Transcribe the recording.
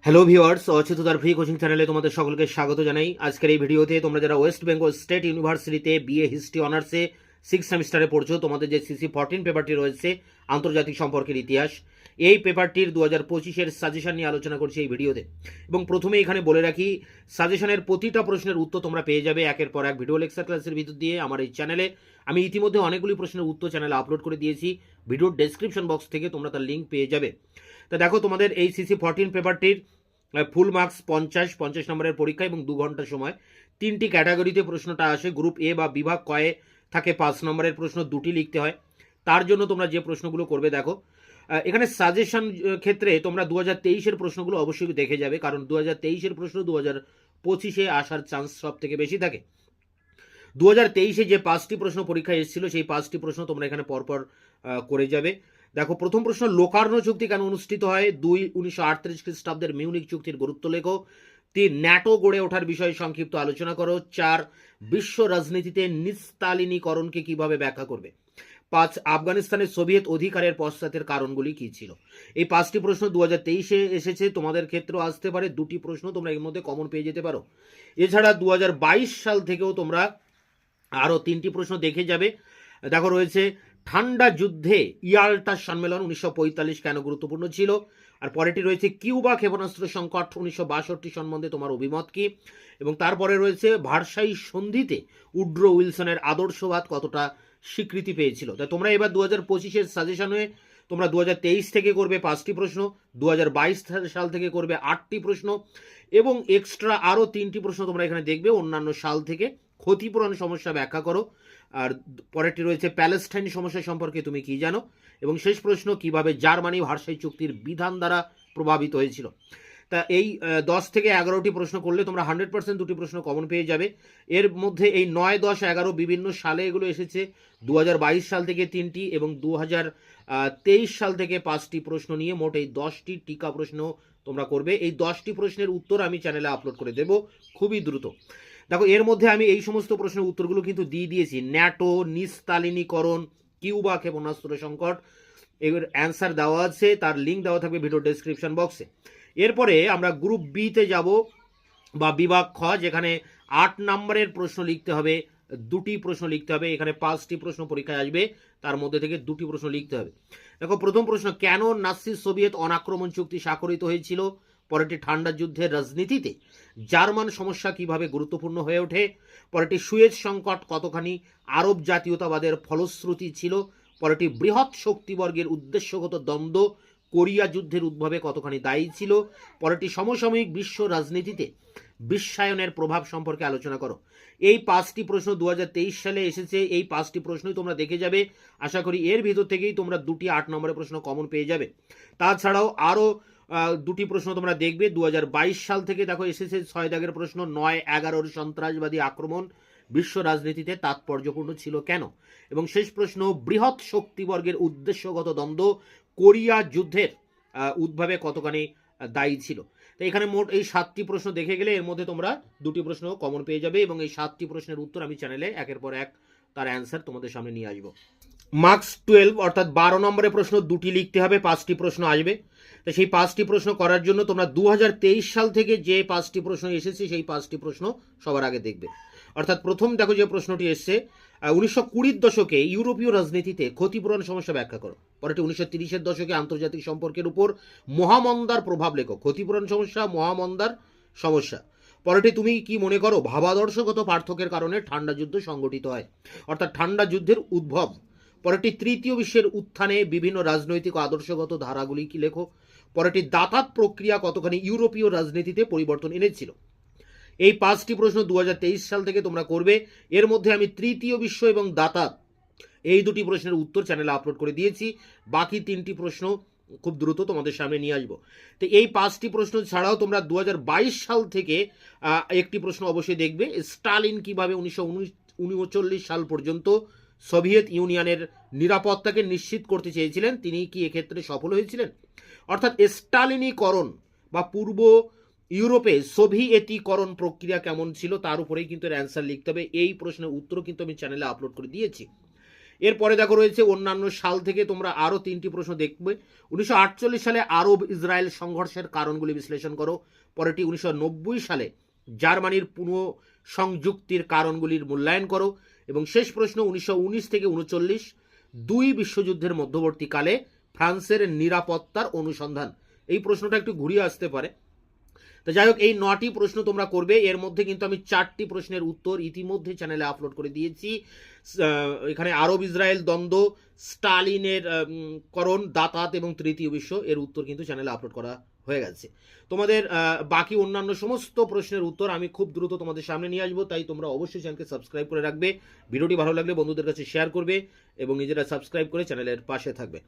Hello viewers, অচ্যুতার free coaching চ্যানেলে তোমাদের সকলকে স্বাগত জানাই। আজকের এই ভিডিওতে তোমরা যারা ওয়েস্ট বেঙ্গল স্টেট ইউনিভার্সিটিতে বিএ হিস্ট্রি অনার্সে 6 সেমিস্টারে পড়ছো, তোমাদের যে CC14 পেপারটি রয়েছে আন্তর্জাতিক সম্পর্কের ইতিহাস, এই পেপারটির 2025-এর সাজেশন নিয়ে আলোচনা করছি এই ভিডিওতে। এবং প্রথমে এখানে বলে রাখি, সাজেশনের প্রতিটা প্রশ্নের উত্তর তোমরা পেয়ে যাবে একের পর এক ভিডিও লেকচার ক্লাসের ভিতর দিয়ে আমার এই চ্যানেলে। আমি ইতিমধ্যে অনেকগুলি প্রশ্নের উত্তর চ্যানেলে আপলোড করে দিয়েছি, ভিডিওর ডেসক্রিপশন বক্স থেকে তোমরা তার লিঙ্ক পেয়ে যাবে। তা দেখো, তোমাদের এই CC14 পেপারটির ফুল মার্কস 50 নম্বরের পরীক্ষা এবং 2 ঘন্টা সময়। 3টি ক্যাটাগরিতে প্রশ্নটা আসে। গ্রুপ এ বা বিভাগ কয়ে থাকে 5 নম্বরের প্রশ্ন 2টি লিখতে হয়। তার জন্য তোমরা যে প্রশ্নগুলো করবে দেখো, এখানে সাজেশন ক্ষেত্রে তোমরা 2023-এর প্রশ্নগুলো অবশ্যই দেখে যাবে, কারণ 2023-এর প্রশ্ন 2025-এ আসার চান্স সব থেকে বেশি থাকে। 2023-এ যে 5টি প্রশ্ন পরীক্ষায় এসেছিল সেই 5টি প্রশ্ন তোমরা এখানে পরপর করে যাবে। দেখো, প্রথম প্রশ্ন, লোকার্নো চুক্তি কেন অনুষ্ঠিত হয়? 2 1938 খ্রিস্টাব্দের মিউনিক চুক্তির গুরুত্ব লেখো। 3 ন্যাটো গড়ে ওঠার বিষয়ে সংক্ষিপ্ত আলোচনা করো। 4 বিশ্ব রাজনীতিতে নিস্তালিনীকরণকে কিভাবে ব্যাখ্যা করবে। 5 আফগানিস্তানের সোভিয়েত অধিকারের পশ্চাতের কারণগুলি কি ছিল। এই 5টি প্রশ্ন 2023-এ এসেছে, তোমাদের ক্ষেত্রেও আসতে পারে। 2টি প্রশ্ন তোমরা এর মধ্যে কমন পেয়ে যেতে পারো। এছাড়া 2022 সাল থেকেও তোমরা আরও 3টি প্রশ্ন দেখে যাবে। দেখো, রয়েছে ঠান্ডা যুদ্ধে ইয়াল্টা সম্মেলন 1945 কেন গুরুত্বপূর্ণ ছিল। আর পরেরটি রয়েছে কিউবা ক্ষেপণাস্ত্র সংকট 1962 সম্বন্ধে তোমার অভিমত কি। এবং তারপরে রয়েছে ভার্সাই সন্ধিতে উড্রো উইলসনের আদর্শবাদ কতটা স্বীকৃতি পেয়েছিল। তাই তোমরা এবার 2025-এর সাজেশনে তোমরা 2023 থেকে করবে 5টি প্রশ্ন, 2022 সাল থেকে করবে 8টি প্রশ্ন, এবং এক্সট্রা আরও 3টি প্রশ্ন তোমরা এখানে দেখবে অন্যান্য সাল থেকে। ক্ষতিপূরণ সমস্যা ব্যাখ্যা করো। আর পরেরটি রয়েছে প্যালেস্টাইন সমস্যা সম্পর্কে তুমি কি জানো। এবং শেষ প্রশ্ন, কিভাবে জার্মানি ভার্সাই চুক্তির বিধান দ্বারা প্রভাবিত হয়েছিল। তা এই 10 থেকে 11টি প্রশ্ন করলে তোমরা 100% 2টি প্রশ্ন কমন পেয়ে যাবে। এর মধ্যে এই 9, 10, 11 বিভিন্ন সালে এগুলো এসেছে। 2022 সাল থেকে 3টি এবং 2023 সাল থেকে 5টি প্রশ্ন নিয়ে মোট এই 10টি টিকা প্রশ্ন তোমরা করবে। এই 10টি প্রশ্নের উত্তর আমি চ্যানেলে আপলোড করে দেব খুবই দ্রুত। দেখো, এর মধ্যে আমি এই সমস্ত প্রশ্নের উত্তরগুলো কিন্তু দিয়ে দিয়েছি। ন্যাটো, নিস্তালিনীকরণ, কিউবা ক্ষেপণাস্ত্র সংকট, এর অ্যান্সার দেওয়া আছে, তার লিঙ্ক দেওয়া থাকবে ভিডিও ডেসক্রিপশন বক্সে। এরপরে আমরা গ্রুপ বিতে যাব, বা বিভাগ খ, যেখানে 8 নম্বরের প্রশ্ন লিখতে হবে। 2টি প্রশ্ন লিখতে হবে। এখানে 5টি প্রশ্ন পরীক্ষায় আসবে, তার মধ্যে থেকে 2টি প্রশ্ন লিখতে হবে। দেখো, প্রথম প্রশ্ন, কেন নাৎসি সোভিয়েত অনাক্রমণ চুক্তি স্বাক্ষরিত হয়েছিল। পরেরটি, ঠান্ডা যুদ্ধের রাজনীতিতে জার্মান সমস্যা কিভাবে গুরুত্বপূর্ণ হয়ে ওঠে। পরেরটি, সুয়েজ সংকট কতখানি আরব জাতীয়তাবাদের ফলশ্রুতি ছিল। পরেরটি, বৃহৎ শক্তিবর্গের উদ্দেশ্যগত দ্বন্দ্ব কোরিয়া যুদ্ধের উদ্ভবে কতখানি দায়ী ছিল। পরেরটি, সমসাময়িক বিশ্ব রাজনীতিতে বিশ্বায়নের প্রভাব সম্পর্কে আলোচনা করো। এই 5টি প্রশ্ন 2023 সালে এসেছে। এই 5টি প্রশ্নই তোমরা দেখে যাবে। আশা করি এর ভিতর থেকেই তোমরা 2টি 8 নম্বরের প্রশ্ন কমন পেয়ে যাবে। তাছাড়াও আরও 2টি প্রশ্ন তোমরা দেখবে 2022 সাল থেকে। দেখো, এসেছে 6 দাগের প্রশ্ন, 9-11 সন্ত্রাসবাদী আক্রমণ বিশ্ব রাজনীতিতে তাৎপর্যপূর্ণ ছিল কেন। এবং শেষ প্রশ্ন, বৃহৎ শক্তিবর্গের উদ্দেশ্যগত দ্বন্দ্ব কোরিয়া যুদ্ধের উদ্ভবে কতখানি দায়ী ছিল। তো এখানে মোট এই 7টি প্রশ্ন দেখে গেলে এর মধ্যে তোমরা 2টি প্রশ্ন কমন পেয়ে যাবে, এবং এই 7টি প্রশ্নের উত্তর আমি চ্যানেলে একের পর এক তার অ্যান্সার তোমাদের সামনে নিয়ে আসবো। মার্কস 12 অর্থাৎ 12 নম্বরের প্রশ্ন 2টি লিখতে হবে, 5টি প্রশ্ন আসবে। তো সেই 5টি প্রশ্ন করার জন্য তোমরা 2023 সাল থেকে যে 5টি প্রশ্ন এসেছে সেই 5টি প্রশ্ন সবার আগে দেখবে। অর্থাৎ প্রথম দেখো যে প্রশ্নটি এসছে, 1920-র দশকে ইউরোপীয় রাজনীতিতে ক্ষতিপূরণ সমস্যা ব্যাখ্যা করো। পরেরটি, 1930-এর দশকে আন্তর্জাতিক সম্পর্কের উপর মহামন্দার প্রভাব লেখো। ক্ষতিপূরণ সমস্যা, মহামন্দার সমস্যা। পরেরটি, তুমি কি মনে করো ভাবাদর্শগত পার্থক্যের কারণে ঠান্ডা যুদ্ধ সংগঠিত হয়, অর্থাৎ ঠান্ডা যুদ্ধের উদ্ভব। পরেরটি, তৃতীয় বিশ্বের উত্থানে বিভিন্ন রাজনৈতিক আদর্শগত ধারাগুলি কি লেখো। পরেরটি, দাতাত প্রক্রিয়া কতখানি ইউরোপীয় রাজনীতিতে পরিবর্তন এনেছিল। এই 5টি প্রশ্ন 2023 সাল থেকে তোমরা করবে। এর মধ্যে আমি তৃতীয় বিশ্ব এবং দাতাত এই 2টি প্রশ্নের উত্তর চ্যানেলে আপলোড করে দিয়েছি। বাকি 3টি প্রশ্ন খুব দ্রুত তোমাদের সামনে নিয়ে আসবো। তো এই 5টি প্রশ্ন ছাড়াও তোমরা 2022 সাল থেকে একটি প্রশ্ন অবশ্যই দেখবে, স্টালিন কিভাবে 1939 সাল পর্যন্ত সোভিয়েত ইউনিয়নের নিরাপত্তাকে নিশ্চিত করতে চেয়েছিলেন, তিনি কি এক্ষেত্রে সফল হয়েছিলেন। অর্থাৎ স্টালিনীকরণ বা পূর্ব ইউরোপে সোভিয়েতীকরণ প্রক্রিয়া কেমন ছিল তার উপরেই কিন্তু এর অ্যান্সার লিখতে হবে। এই প্রশ্নের উত্তর কিন্তু আমি চ্যানেলে আপলোড করে দিয়েছি। এরপরে দেখো রয়েছে অন্যান্য সাল থেকে তোমরা আরও 3টি প্রশ্ন দেখবে। 1948 সালে আরব ইসরায়েল সংঘর্ষের কারণগুলি বিশ্লেষণ করো। পরেরটি 1990 সালে জার্মানির পুনঃসংযুক্তির কারণগুলির মূল্যায়ন করো। এবং শেষ প্রশ্ন 1919 থেকে 1939 দুই বিশ্বযুদ্ধের মধ্যবর্তীকালে ফ্রান্সের নিরাপত্তার অনুসন্ধান। এই প্রশ্নটা একটু ঘুরিয়ে আসতে পারে। তো যাই হোক, এই 9টি প্রশ্ন তোমরা করবে। এর মধ্যে কিন্তু আমি 4টি প্রশ্নের উত্তর ইতিমধ্যে চ্যানেলে আপলোড করে দিয়েছি। এখানে আরব ইসরায়েল দ্বন্দ্ব, স্টালিনের করণ, দাতাত এবং তৃতীয় বিশ্ব, এর উত্তর কিন্তু চ্যানেলে আপলোড করা হয়ে গেছে। তোমাদের বাকি অন্যান্য সমস্ত প্রশ্নের উত্তর আমি খুব দ্রুত তোমাদের সামনে নিয়ে আসবো, তাই তোমরা অবশ্যই চ্যানেলকে সাবস্ক্রাইব করে রাখবে। ভিডিওটি ভালো লাগলে বন্ধুদের কাছে শেয়ার করবে এবং নিজেরা সাবস্ক্রাইব করে চ্যানেলের পাশে থাকবে।